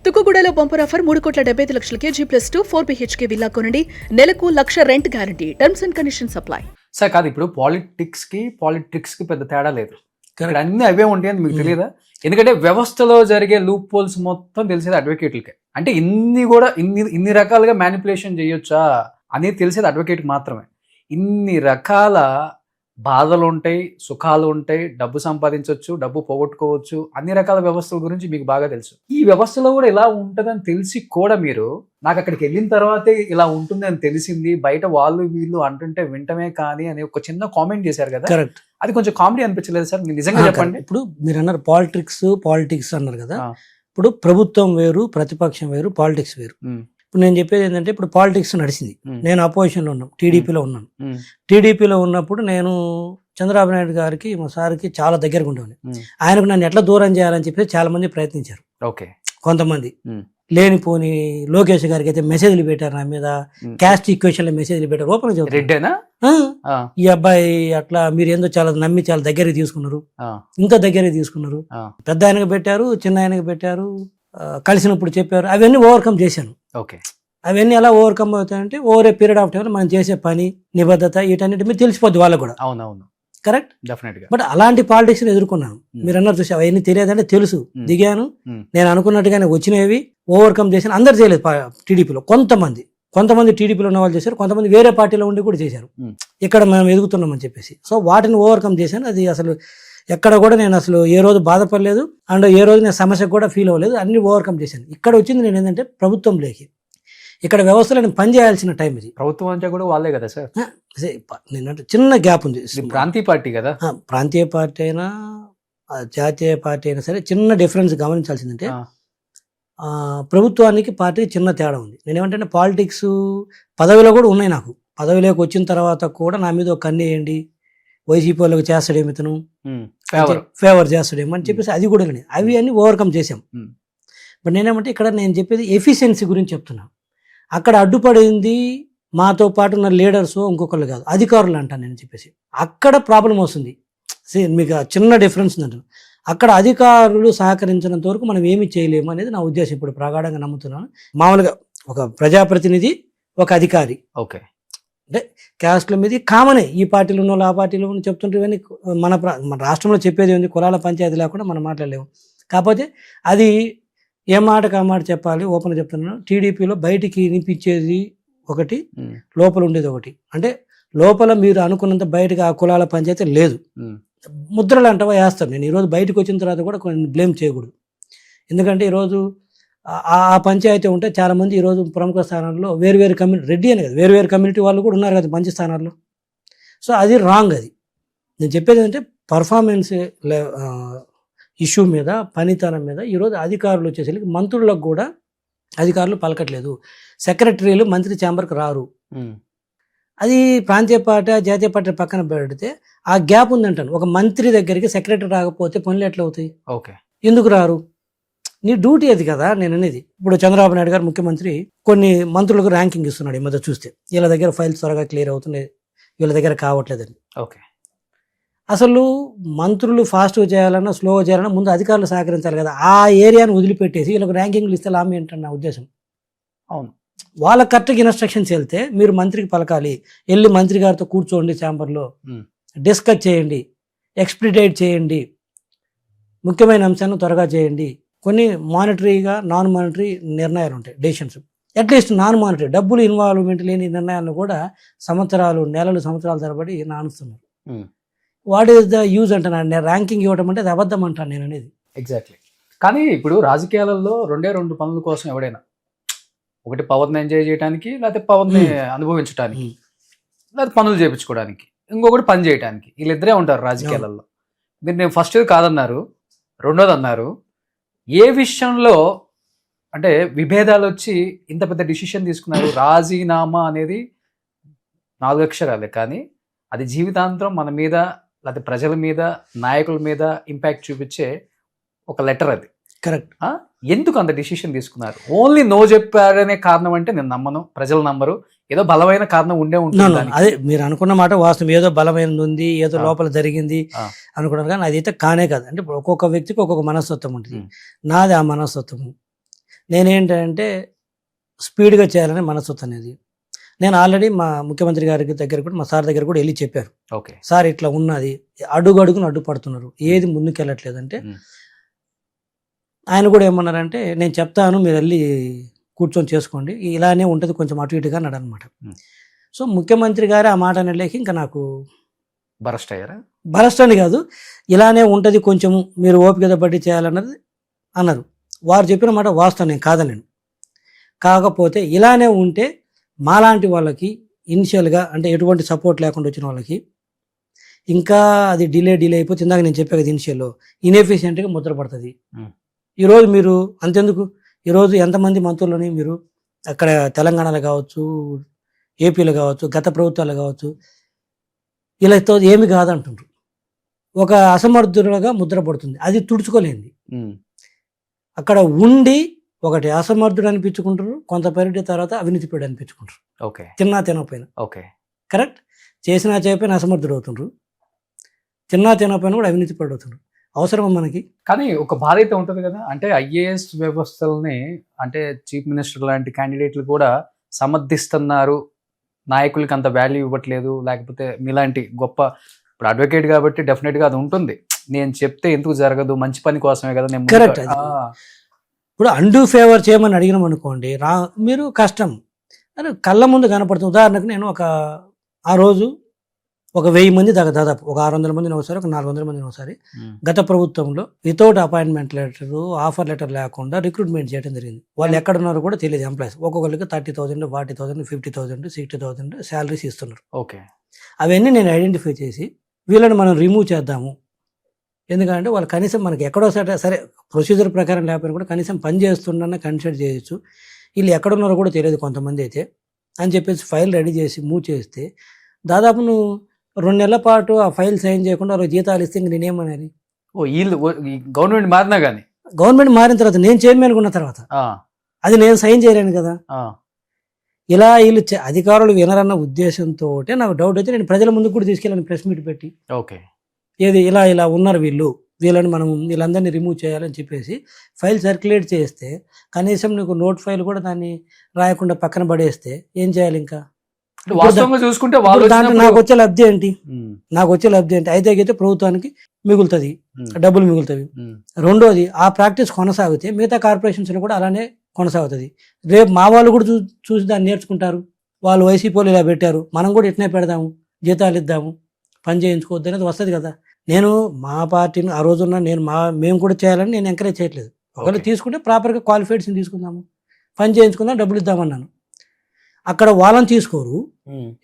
తుక్కుగూడలో bumper offer 3,75,00,000 G+2 4 BHK villa కొనండి. నెలకు 1,00,000 rent guarantee. Terms and conditions apply. Sir కాదు, ఇప్పుడు పాలిటిక్స్ కి పెద్ద తేడా లేదు. ఇక్కడ అన్ని అవే ఉంటాయని మీకు తెలియదా? ఎందుకంటే వ్యవస్థలో జరిగే లూప్ హోల్స్ మొత్తం తెలిసేది అడ్వకేట్లకే. అంటే ఇన్ని రకాలుగా మ్యానిపులేషన్ చేయొచ్చా అనేది తెలిసేది అడ్వకేట్ మాత్రమే. ఇన్ని రకాల బాధలు ఉంటాయి, సుఖాలు ఉంటాయి, డబ్బు సంపాదించవచ్చు, డబ్బు పోగొట్టుకోవచ్చు, అన్ని రకాల వ్యవస్థల గురించి మీకు బాగా తెలుసు. ఈ వ్యవస్థలో కూడా ఇలా ఉంటుందని తెలిసి కూడా మీరు నాకు అక్కడికి వెళ్ళిన తర్వాతే ఇలా ఉంటుంది అని తెలిసింది, బయట వాళ్ళు వీళ్ళు అంటుంటే వింటమే కానీ అని ఒక చిన్న కామెంట్ చేశారు కదా. కరెక్ట్. అది కొంచెం కామెడీ అనిపించలేదు సార్? మీరు నిజంగా చెప్పండి. ఇప్పుడు మీరు అన్నారు పాలిటిక్స్ అన్నారు కదా. ఇప్పుడు ప్రభుత్వం వేరు, ప్రతిపక్షం వేరు, పాలిటిక్స్ వేరు. ఇప్పుడు నేను చెప్పేది ఏంటంటే, ఇప్పుడు పాలిటిక్స్ నడిచింది, నేను అపోజిషన్లో ఉన్నాను, టీడీపీలో ఉన్నాను. టీడీపీలో ఉన్నప్పుడు నేను చంద్రబాబు నాయుడు గారికి, మా సార్కి చాలా దగ్గరగా ఉండేవాడిని. ఆయనకు నన్ను ఎట్లా దూరం చేయాలని చెప్పి చాలా మంది ప్రయత్నించారు. ఓకే. కొంతమంది లేనిపోని లోకేష్ గారికి అయితే మెసేజ్లు పెట్టారు, నా మీద క్యాస్ట్ ఈక్వేషన్ లో మెసేజ్లు పెట్టారు. ఓపెన్ రెడ్డేనా ఈ అబ్బాయి అట్లా మీరు ఏందో చాలా నమ్మి చాలా దగ్గరికి తీసుకున్నారు, ఇంకా దగ్గరికి తీసుకున్నారు. పెద్ద ఆయనకు పెట్టారు, చిన్న ఆయనకు పెట్టారు, కలిసినప్పుడు చెప్పారు. అవన్నీ ఓవర్కమ్ చేశాను. ఓకే. అవన్నీ ఎలా ఓవర్కమ్ అవుతాయంటే, over a period of time మనం చేసే పని, నిబద్ధత, వీటన్నిటి మీరు తెలిసిపోద్ది వాళ్ళకు కూడా. అవునవును, కరెక్ట్. డెఫినెట్ గా. బట్ అలాంటి పాలిటిక్స్ ఎదుర్కొన్నాను. మీరు అన్నారు చూసి, అవన్నీ తెలియదంటే తెలుసు, దిగాను. నేను అనుకున్నట్టుగానే వచ్చినవి ఓవర్కమ్ చేశాను. అందరు చేయలేదు టీడీపీలో. కొంతమంది టీడీపీలో ఉన్న వాళ్ళు చేశారు, కొంతమంది వేరే పార్టీలో ఉండి కూడా చేశారు. ఇక్కడ మనం ఎదుగుతున్నామని చెప్పేసి. సో వాటిని ఓవర్కమ్ చేశాను. అది అసలు ఎక్కడ కూడా నేను అసలు ఏ రోజు బాధపడలేదు, అండ్ ఏ రోజు నేను సమస్య కూడా ఫీల్ అవ్వలేదు. అన్ని ఓవర్కమ్ చేశాను. ఇక్కడ వచ్చింది నేను ఏంటంటే ప్రభుత్వంలోకి. ఇక్కడ వ్యవస్థలో నేను పని చేయాల్సిన టైం ఇది. ప్రభుత్వం అంటే కూడా వాళ్ళే కదా సార్. నేనంటే చిన్న గ్యాప్ ఉంది. ప్రాంతీయ పార్టీ కదా. ప్రాంతీయ పార్టీ అయినా జాతీయ పార్టీ అయినా సరే, చిన్న డిఫరెన్స్ గమనించాల్సిందంటే, ప్రభుత్వానికి పార్టీకి చిన్న తేడా ఉంది. నేనేమంటే పాలిటిక్స్ పదవిలో కూడా ఉన్నాయి. నాకు పదవిలోకి వచ్చిన తర్వాత కూడా నా మీద ఒక కన్ను వేయండి, వైసీపీ వాళ్ళకి చేస్తాడేమి, ఇతను ఫేవర్ చేస్తాడేమో అని చెప్పేసి అది కూడా లేదు. అవి అన్ని ఓవర్కమ్ చేసాం. బట్ నేనేమంటే ఇక్కడ నేను చెప్పేది ఎఫిషియన్సీ గురించి చెప్తున్నాను. అక్కడ అడ్డుపడింది మాతో పాటు ఉన్న లీడర్స్, ఇంకొకళ్ళు కాదు, అధికారులు అంటాను నేను చెప్పేసి. అక్కడ ప్రాబ్లం వస్తుంది. మీకు చిన్న డిఫరెన్స్ ఉందంట. అక్కడ అధికారులు సహకరించినంత వరకు మనం ఏమి చేయలేము అనేది నా ఉద్దేశం. ఇప్పుడు ప్రగాఢంగా నమ్ముతున్నాను. మామూలుగా ఒక ప్రజాప్రతినిధి, ఒక అధికారి, ఓకే, అంటే క్యాస్ట్ల మీద కామనే. ఈ పార్టీలో ఉన్న వాళ్ళు ఆ పార్టీలో ఉన్న చెప్తుంటే ఇవన్నీ మన రాష్ట్రంలో చెప్పేది ఉంది. కులాల పంచాయతీ లేకుండా మనం మాట్లాడలేము. కాకపోతే అది ఏ మాటకు ఆ మాట చెప్పాలి. ఓపెన్ చెప్తున్నాను, టీడీపీలో బయటికి వినిపించేది ఒకటి, లోపల ఉండేది ఒకటి. అంటే లోపల మీరు అనుకున్నంత బయటకు ఆ కులాల పంచాయతీ లేదు. ముద్రలు అంటవా వేస్తాను నేను. ఈరోజు బయటకు వచ్చిన తర్వాత కూడా కొన్ని బ్లేమ్ చేయకూడదు. ఎందుకంటే ఈరోజు ఆ పంచాయతీ ఉంటే చాలామంది ఈరోజు ప్రముఖ స్థానాల్లో వేరు కమ్యూనిటీ, రెడ్డి అని కదా, వేరు కమ్యూనిటీ వాళ్ళు కూడా ఉన్నారు కదా మంచి స్థానాల్లో. సో అది రాంగ్. అది నేను చెప్పేది ఏంటంటే పర్ఫార్మెన్స్ ఇష్యూ మీద, పనితనం మీద ఈరోజు అధికారులు వచ్చేసరికి మంత్రులకు కూడా అధికారులు పలకట్లేదు. సెక్రటరీలు మంత్రి ఛాంబర్కి రారు. అది ప్రాంతీయ పార్టీ, జాతీయ పార్టీ పక్కన పెడితే ఆ గ్యాప్ ఉందంటాను. ఒక మంత్రి దగ్గరికి సెక్రటరీ రాకపోతే పనులు ఎట్లా అవుతాయి? ఓకే, ఎందుకు రారు? నీ డ్యూటీ అది కదా నేను అనేది. ఇప్పుడు చంద్రబాబు నాయుడు గారు ముఖ్యమంత్రి కొన్ని మంత్రులకు ర్యాంకింగ్ ఇస్తున్నాడు. ఈ మధ్య చూస్తే వీళ్ళ దగ్గర ఫైల్స్ త్వరగా క్లియర్ అవుతున్నాయి, వీళ్ళ దగ్గర కావట్లేదని. ఓకే, అసలు మంత్రులు ఫాస్ట్గా చేయాలన్నా స్లోగా చేయాలన్నా ముందు అధికారులు సహకరించాలి కదా. ఆ ఏరియాను వదిలిపెట్టేసి వీళ్ళకి ర్యాంకింగ్లు ఇస్తే లాభం ఏంటంటే నా ఉద్దేశం. అవును, వాళ్ళ కరెక్ట్గా ఇన్స్ట్రక్షన్స్ వెళ్తే మీరు మంత్రికి పలకాలి, వెళ్ళి మంత్రి గారితో కూర్చోండి, ఛాంబర్లో డిస్కస్ చేయండి, ఎక్స్ప్లిటేట్ చేయండి, ముఖ్యమైన అంశాలను త్వరగా చేయండి. కొన్ని మానిటరీగా, నాన్ మానిటరీ నిర్ణయాలు ఉంటాయి, డెసిషన్స్. అట్లీస్ట్ నాన్ మానిటరీ, డబ్బులు ఇన్వాల్వ్మెంట్ లేని నిర్ణయాలను కూడా సంవత్సరాల తరబడి నానుస్తున్నారు. వాట్ ఈస్ ద యూజ్ అంటున్నాను నేను. ర్యాంకింగ్ ఇవ్వడం అంటే అది అబద్ధం అంటాను నేను అనేది. ఎగ్జాక్ట్లీ. కానీ ఇప్పుడు రాజకీయాలలో రెండు పనుల కోసం ఎవడైనా, ఒకటి పవర్ని ఎంజాయ్ చేయడానికి, లేకపోతే పవర్ని అనుభవించడానికి, లేకపోతే పనులు చేయించుకోవడానికి, ఇంకొకటి పని చేయడానికి. వీళ్ళిద్దరే ఉంటారు రాజకీయాలలో. మీరు నేను ఫస్ట్ కాదన్నారు, రెండోది అన్నారు. ఏ విషయంలో అంటే విభేదాలు వచ్చి ఇంత పెద్ద డిసిషన్ తీసుకున్నారు? రాజీనామా అనేది 4 అక్షరాలే, కానీ అది జీవితాంతం మన మీద, లేకపోతే ప్రజల మీద, నాయకుల మీద ఇంపాక్ట్ చూపించే ఒక లెటర్ అది. కరెక్ట్. ఎందుకు అంత డిసిషన్ తీసుకున్నారు? ఓన్లీ నో చెప్పారనే కారణం అంటే నేను నమ్మను, ప్రజలు నమ్మరు. ఏదో బలమైన కారణం ఉండే ఉంటుంది. అదే మీరు అనుకున్న మాట వాస్తవం. ఏదో బలమైనది ఉంది, ఏదో లోపల జరిగింది అనుకున్నారు, కానీ అదైతే కానే కాదు. అంటే ఒక్కొక్క వ్యక్తికి ఒక్కొక్క మనస్తత్వం ఉంటుంది. నాది ఆ మనస్తత్వము. నేనేంటంటే స్పీడ్గా చేయాలని మనస్తత్వం అనేది. నేను ఆల్రెడీ మా ముఖ్యమంత్రి గారి దగ్గర కూడా, మా సార్ దగ్గర కూడా వెళ్ళి చెప్పారు, ఓకే సార్ ఇట్లా ఉన్నది, అడుగు అడుగును అడ్డుపడుతున్నారు, ఏది ముందుకెళ్ళట్లేదంటే ఆయన కూడా ఏమన్నారంటే నేను చెప్తాను మీరు వెళ్ళి కూర్చొని చేసుకోండి, ఇలానే ఉంటుంది కొంచెం అటు ఇటుగా అన్నాడు అనమాట. సో ముఖ్యమంత్రి గారు ఆ మాట అనలేక ఇంకా నాకు బరస్ట్ అయ్యారా? బరస్ట్ అని కాదు, ఇలానే ఉంటుంది కొంచెము మీరు ఓపిక పట్టి చేయాలన్నది అన్నారు. వారు చెప్పిన మాట వాస్తవం, నేను కాదలేను. కాకపోతే ఇలానే ఉంటే మాలాంటి వాళ్ళకి ఇనిషియల్గా అంటే ఎటువంటి సపోర్ట్ లేకుండా వచ్చిన వాళ్ళకి ఇంకా అది డిలే అయిపోతే ఇందాక నేను చెప్పే కదా ఇనిషియల్లో ఇన్ఎఫిషియెంట్గా ముద్ర పడుతుంది. ఈరోజు మీరు అంతెందుకు, ఈరోజు ఎంతమంది మంత్రులని మీరు అక్కడ తెలంగాణలో కావచ్చు, ఏపీలో కావచ్చు, గత ప్రభుత్వాలు కావచ్చు, వీళ్ళతో ఏమి కాదంటుండ్రు. ఒక అసమర్థులుగా ముద్ర పడుతుంది, అది తుడుచుకోలేంది. అక్కడ ఉండి ఒకటి అసమర్థుడు అనిపించుకుంటారు, కొంత పరిధి తర్వాత అవినీతి పీడు అనిపించుకుంటారు. ఓకే, తినకపోయినా. Okay, correct. చేసినా చేయకపోయినా అసమర్థుడు అవుతుండ్రు, తినకపోయినా కూడా అవినీతి పీడు అవుతుండ్రు. అవసరమా మనకి? కానీ ఒక బాధ అయితే ఉంటుంది కదా, అంటే ఐఏఎస్ వ్యవస్థలని అంటే చీఫ్ మినిస్టర్ లాంటి క్యాండిడేట్లు కూడా సమర్థిస్తున్నారు, నాయకులకి అంత వాల్యూ ఇవ్వట్లేదు, లేకపోతే మీలాంటి గొప్ప ఇప్పుడు అడ్వకేట్ కాబట్టి డెఫినెట్గా అది ఉంటుంది, నేను చెప్తే ఎందుకు జరగదు, మంచి పని కోసమే కదా నేను. కరెక్ట్. ఇప్పుడు అండూ ఫేవర్ చేయమని అడిగినాం అనుకోండి, మీరు కష్టం అని కళ్ళ ముందు కనపడుతుంది. ఉదాహరణకు నేను ఆ రోజు ఒక 1000 మంది దాదాపు ఒక 600 మందిని ఒకసారి, ఒక 400 మందిని ఒకసారి గత ప్రభుత్వంలో without appointment letter, offer letter లేకుండా రిక్రూట్మెంట్ చేయడం జరిగింది. వాళ్ళు ఎక్కడ ఉన్నారో కూడా తెలియదు. ఎంప్లాయీస్ ఒక్కొక్కరికి 30,000, 40,000, 50,000, 60,000 శాలరీస్ ఇస్తున్నారు. ఓకే, అవన్నీ నేను ఐడెంటిఫై చేసి వీళ్ళని మనం రిమూవ్ చేద్దాము. ఎందుకంటే వాళ్ళు కనీసం మనకి ఎక్కడో సరే ప్రొసీజర్ ప్రకారం లేకపోయినా కూడా కనీసం పని చేస్తుండన్న కన్సిడర్ చేయొచ్చు, వీళ్ళు ఎక్కడున్నారో కూడా తెలియదు కొంతమంది అయితే అని చెప్పేసి ఫైల్ రెడీ చేసి మూవ్ చేస్తే దాదాపు నువ్వు 2 నెలల పాటు ఆ ఫైల్ సైన్ చేయకుండా జీతాలు ఇస్తే ఇంక నేనేమనేది? వీళ్ళు గవర్నమెంట్ మారినా కానీ, గవర్నమెంట్ మారిన తర్వాత నేను చైర్మన్ అనుకున్న తర్వాత అది నేను సైన్ చేయలేను కదా. ఇలా వీళ్ళు అధికారులు వినరన్న ఉద్దేశంతో నాకు డౌట్ అయితే నేను ప్రజల ముందుకు కూడా తీసుకెళ్ళాను ప్రెస్ మీట్ పెట్టి. ఓకే, ఏది ఇలా ఉన్నారు వీళ్ళని మనం వీళ్ళందరినీ రిమూవ్ చేయాలని చెప్పేసి ఫైల్ సర్క్యులేట్ చేస్తే కనీసం నీకు నోట్ ఫైల్ కూడా దాన్ని రాయకుండా పక్కన పడేస్తే ఏం చేయాలి? ఇంకా చూసుకుంటే నాకు వచ్చే లబ్ధి ఏంటి? అయితే ప్రభుత్వానికి మిగులుతుంది, డబ్బులు మిగులుతుంది. రెండోది ఆ ప్రాక్టీస్ కొనసాగితే మిగతా కార్పొరేషన్స్ కూడా అలానే కొనసాగుతుంది. రేపు మా వాళ్ళు కూడా చూసి దాన్ని నేర్చుకుంటారు. వాళ్ళు వైసీపీ వాళ్ళు ఇలా పెట్టారు, మనం కూడా ఇట్నే పెడదాము, జీతాలు ఇద్దాము, పని చేయించుకోవద్దు అనేది వస్తుంది కదా. నేను మా పార్టీని ఆ రోజున మేము కూడా చేయాలని నేను ఎంకరేజ్ చేయట్లేదు. ఒకవేళ తీసుకుంటే ప్రాపర్గా క్వాలిఫైడ్స్ని తీసుకుందాము, పని చేయించుకుందాం, డబ్బులు ఇద్దామన్నాను. అక్కడ వాళ్ళని తీసుకోరు,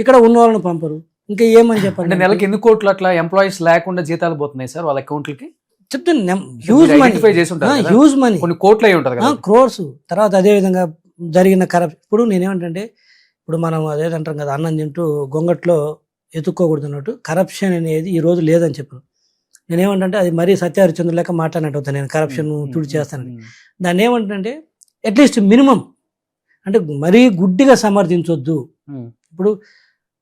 ఇక్కడ ఉన్న వాళ్ళని పంపరు, ఇంకా ఏమని చెప్పండి. నెలకి ఎన్ని కోట్లు అట్లా ఎంప్లాయీస్ లేకుండా జీతాలు పోతున్నాయి సార్ వాళ్ళ అకౌంట్లకి? చెప్తాను, హ్యూజ్ మనీ, కొన్ని కోట్లు అయి ఉంటుంది కదా, క్రోర్స్. తర్వాత అదేవిధంగా జరిగిన కరప్షన్. ఇప్పుడు నేనేమంటే ఇప్పుడు మనం అదేదంటాం కదా, అన్నం తింటూ గొంగట్లో ఎత్తుక్కోకూడదు అన్నట్టు కరప్షన్ అనేది ఈ రోజు లేదని చెప్పాను. నేనేమంటే అది మరీ సత్యహరిచంద్ర లెక్క మాట్లాడినట్టు అవుతాను నేను, కరప్షన్ తుడి చేస్తానని. దాన్ని ఏమంటే అట్లీస్ట్ మినిమం అంటే మరీ గుడ్డిగా సమర్థించొద్దు. ఇప్పుడు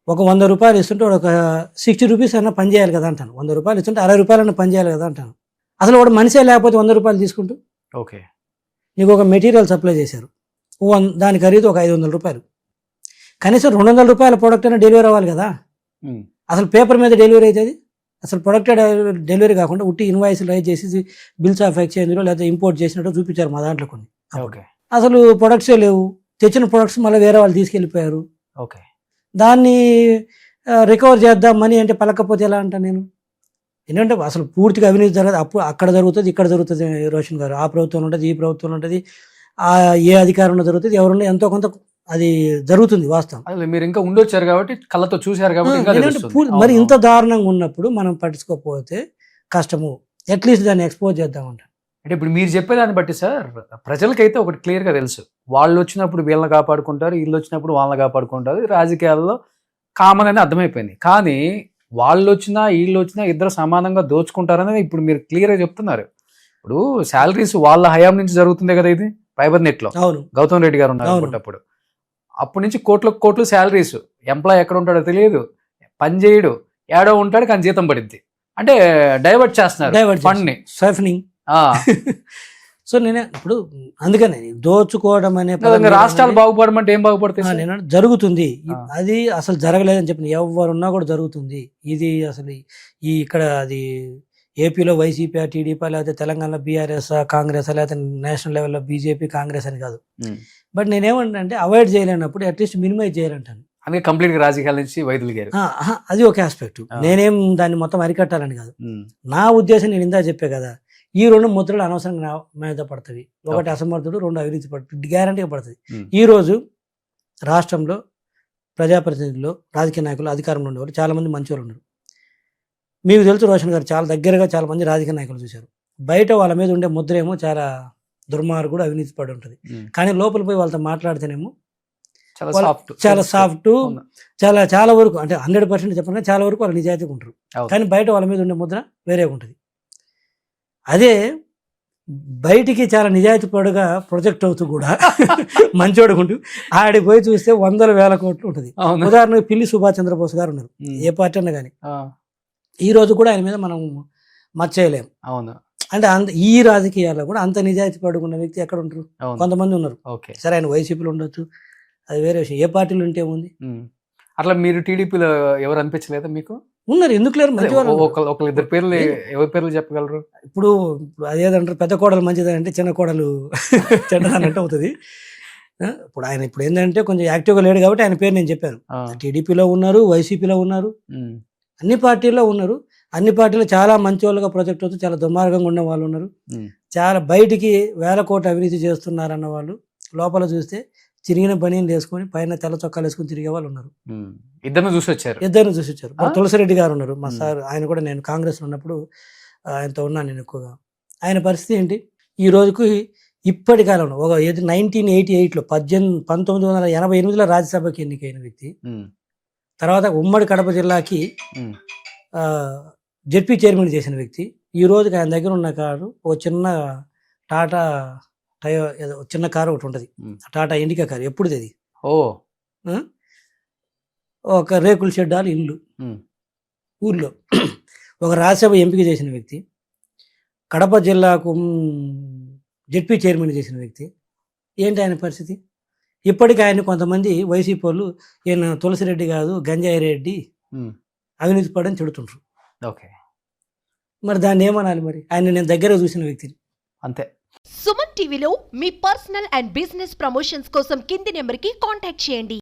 ఒక 100 రూపాయలు ఇస్తుంటే ఒక 60 రూపీస్ అన్నా పని చేయాలి కదా అంటాను. 100 రూపాయలు ఇస్తుంటే 60 రూపాయలన్నా పని చేయాలి కదా అంటాను. అసలు వాడు మనిషే లేకపోతే 100 రూపాయలు తీసుకుంటూ, ఓకే, నీకు ఒక మెటీరియల్ సప్లై చేశారు, దాని ఖరీదు ఒక 500 రూపాయలు, కనీసం 200 రూపాయల ప్రోడక్ట్ అయినా డెలివరీ అవ్వాలి కదా. అసలు పేపర్ మీద డెలివరీ అవుతుంది, అసలు ప్రొడక్ట్ డెలివరీ కాకుండా ఉట్టి ఇన్వాయిస్లు రైజ్ చేసి బిల్స్ ఆఫ్ ఎక్స్చేంజ్లో లేదా ఇంపోర్ట్ చేసినట్టు చూపించారు మా దాంట్లో కొన్ని. అసలు ప్రొడక్ట్సే లేవు, తెచ్చిన ప్రొడక్ట్స్ మళ్ళీ వేరే వాళ్ళు తీసుకెళ్ళిపోయారు. ఓకే, దాన్ని రికవర్ చేద్దాం మనీ అంటే పలకపోతే ఎలా అంటా నేను? ఎందుకంటే అసలు పూర్తిగా అవినీతి జరగదు. అప్పుడు అక్కడ జరుగుతుంది, ఇక్కడ జరుగుతుంది రోషన్ గారు. ఆ ప్రభుత్వంలో ఉంటుంది, ఈ ప్రభుత్వంలో ఉంటుంది, ఏ అధికారంలో జరుగుతుంది, ఎవరున్నా ఎంతో కొంత అది జరుగుతుంది వాస్తవం. మీరు ఇంకా ఉండొచ్చారు కాబట్టి కళ్ళతో చూశారు కాబట్టి. మరి ఇంత దారుణంగా ఉన్నప్పుడు మనం పట్టించుకోకపోతే కష్టము. అట్లీస్ట్ దాన్ని ఎక్స్పోజ్ చేద్దామంట. అంటే ఇప్పుడు మీరు చెప్పేదాన్ని బట్టి సార్ ప్రజలకైతే ఒకటి క్లియర్గా తెలుసు, వాళ్ళు వచ్చినప్పుడు వీళ్ళని కాపాడుకుంటారు, వీళ్ళు వచ్చినప్పుడు వాళ్ళని కాపాడుకుంటారు, రాజకీయాల్లో కామన్ అని అర్థమైపోయింది. కానీ వాళ్ళు వచ్చినా వీళ్ళు వచ్చినా ఇద్దరు సమానంగా దోచుకుంటారనేది ఇప్పుడు మీరు క్లియర్గా చెప్తున్నారు. ఇప్పుడు శాలరీస్ వాళ్ళ హయాం నుంచి జరుగుతుంది కదా, ఇది ఫైబర్ నెట్లో గౌతమ్ రెడ్డి గారు ఉన్నారు అనుకుంటప్పుడు. అప్పటి నుంచి కోట్లు శాలరీస్, ఎంప్లాయ్ ఎక్కడ ఉంటాడో తెలియదు, పని చేయడు, ఏడో ఉంటాడు కానీ జీతం పడిద్ది. అంటే డైవర్ట్ చేస్తున్నారు ఫండ్ ని. సో నేనే ఇప్పుడు అందుకనే దోచుకోవడం అనే పదం నిజంగా రాష్ట్రాలు బాగుపడమంటే ఏం బాగుపడతాయి సార్? నేను జరుగుతుంది ఆ. అది అసలు జరగలేదని చెప్పిన ఎవరున్నా కూడా జరుగుతుంది. ఇది అసలు ఈ ఇక్కడ అది ఏపీలో వైసీపీ టీడీపీ లేకపోతే తెలంగాణలో బీఆర్ఎస్ కాంగ్రెస్ లేకపోతే నేషనల్ లెవెల్లో బీజేపీ కాంగ్రెస్ అని కాదు. ఉమ్. బట్ నేనేమంటే అవాయిడ్ చేయలేనప్పుడు అట్లీస్ట్ మినిమైజ్ చేయాలంటాను. అందుకే కంప్లీట్ గా రాజకీయాల నుంచి వైదొలిగారు. అది ఒక ఆస్పెక్ట్. ఆ. నేనేం దాన్ని మొత్తం అరికట్టాలని కాదు. ఉమ్. నా ఉద్దేశం నేను ఇందా చెప్పే కదా, ఈ 2 ముద్రలు అనవసరంగా నా మీద పడుతుంది. ఒకటి అసమర్థుడు, 2 అవినీతి పడుతుంది, గ్యారంటీగా పడుతుంది. ఉమ్. ఈ రోజు రాష్ట్రంలో ప్రజాప్రతినిధులు, రాజకీయ నాయకులు, అధికారంలో ఉండేవారు చాలా మంది మంచివాళ్ళు ఉన్నారు. మీకు తెలుసు రోషన్ గారు చాలా దగ్గరగా చాలా మంది రాజకీయ నాయకులు చూశారు. బయట వాళ్ళ మీద ఉండే ముద్ర ఏమో చాలా దుర్మార్గుడు, అవినీతి పడి ఉంటుంది. ఉమ్. కానీ లోపల పోయి వాళ్ళతో మాట్లాడితేనేమో చాలా వాళ్ళ- సాఫ్ట్. చాలా సాఫ్ట్, అవును. చాలా వరకు అంటే 100% చెప్పిన చాలా వరకు వాళ్ళు నిజాయితీగా ఉంటారు. అవును. కానీ బయట వాళ్ళ మీద ఉండే ముద్ర వేరేగా ఉంటుంది. అదే బయటికి చాలా నిజాయితీ పడుగా ప్రొజెక్ట్ అవుతూ కూడా మంచోడుకుంటూ ఆడికి పోయి చూస్తే 100,000 కోట్లు ఉంటుంది. అవును. ఉదాహరణకు పిల్లి సుభాష్ చంద్రబోస్ గారు ఉన్నారు, ఉమ్. ఏ పార్టీ అన్నా కానీ. ఆ, ఈ రోజు కూడా ఆయన మీద మనం మర్చేయలేం. అవును. అంటే ఈ రాజకీయాల్లో కూడా అంత నిజాయితీ పడుకున్న వ్యక్తి ఎక్కడ ఉంటారు? అవును. కొంతమంది ఉన్నారు. ఓకే. సరే ఆయన వైసీపీలో ఉండొచ్చు, అది వేరే విషయం. ఏ పార్టీలో ఉంటే ఉంది? ఉమ్. అట్లా మీరు టీడీపీలో ఎవరు అనిపించలేదా మీకు? ఉన్నారు, ఎందుకు లేరు? మంచి వాళ్ళు ఉన్నారు. ఒకళ్ళు ఇద్దరు పేర్లు ఎవరి పేర్లు చెప్పగలరు? ఇప్పుడు అదేదంటారు, పెద్ద కోడలు మంచిదని అంటే చిన్న కోడలు చెడ్డదన్నట్టు అవుతుంది. ఇప్పుడు ఆయన ఇప్పుడు ఏంటంటే కొంచెం యాక్టివ్గా లేడు కాబట్టి ఆయన పేరు నేను చెప్పాను. ఆ. టీడీపీలో ఉన్నారు, వైసీపీలో ఉన్నారు, ఉమ్. అన్ని పార్టీల్లో ఉన్నారు. అన్ని పార్టీలు చాలా మంచి వాళ్ళుగా ప్రొజెక్ట్ అవుతూ చాలా దుర్మార్గంగా ఉన్న వాళ్ళు ఉన్నారు. ఉమ్. చాలా బయటికి 1000 కోట్ల అవినీతి చేస్తున్నారన్న వాళ్ళు లోపల చూస్తే చిరిగిన బనీలు వేసుకొని పైన తెల్ల చొక్కాలు వేసుకొని తిరిగే వాళ్ళు ఉన్నారు. ఉమ్. ఇద్దరిని చూసి వచ్చారు. ఇద్దరిని చూసి వచ్చారు. ఆ? తులసిరెడ్డి గారు ఉన్నారు, మా ఉమ్. సార్. ఆయన కూడా నేను కాంగ్రెస్లో ఉన్నప్పుడు ఆయనతో ఉన్నాను నేను ఎక్కువగా. ఆయన పరిస్థితి ఏంటి? ఈ రోజుకి ఇప్పటి కాలంలో ఒక 1988లో 1988లో రాజ్యసభకి ఎన్నికైన వ్యక్తి, ఉమ్. తర్వాత ఉమ్మడి కడప జిల్లాకి ఉమ్. జెడ్పీ చైర్మన్ చేసిన వ్యక్తి. ఈ రోజుకి ఆయన దగ్గర ఉన్న కారు ఒక చిన్న టాటా టయో ఏదో చిన్న కారు ఒకటి ఉంటుంది, ఉమ్. టాటా ఇండికా కారు. ఎప్పుడుది అది? ఓ. ఆ? ఒక రేకుల షెడ్డాలు ఇల్లు ఉమ్. ఊర్లో. ఒక రాజ్యసభ ఎంపిక చేసిన వ్యక్తి, కడప జిల్లాకు జెడ్పీ చైర్మన్ చేసిన వ్యక్తి. ఏంటి ఆయన పరిస్థితి? ఇప్పటికీ ఆయన కొంతమంది వైసీపీ వాళ్ళు ఈయన తులసిరెడ్డి కాదు గంజాయి రెడ్డి, ఉమ్. అవినీతి పడని చెడుతుంటారు. ఓకే. మరి దాన్ని ఏమనాలి? మరి ఆయన నేను దగ్గర చూసిన వ్యక్తిని. అంతే. సుమన్ టీవీలో మీ పర్సనల్ అండ్ బిజినెస్ ప్రమోషన్స్ కోసం కింది నెంబర్కి కాంటాక్ట్ చేయండి.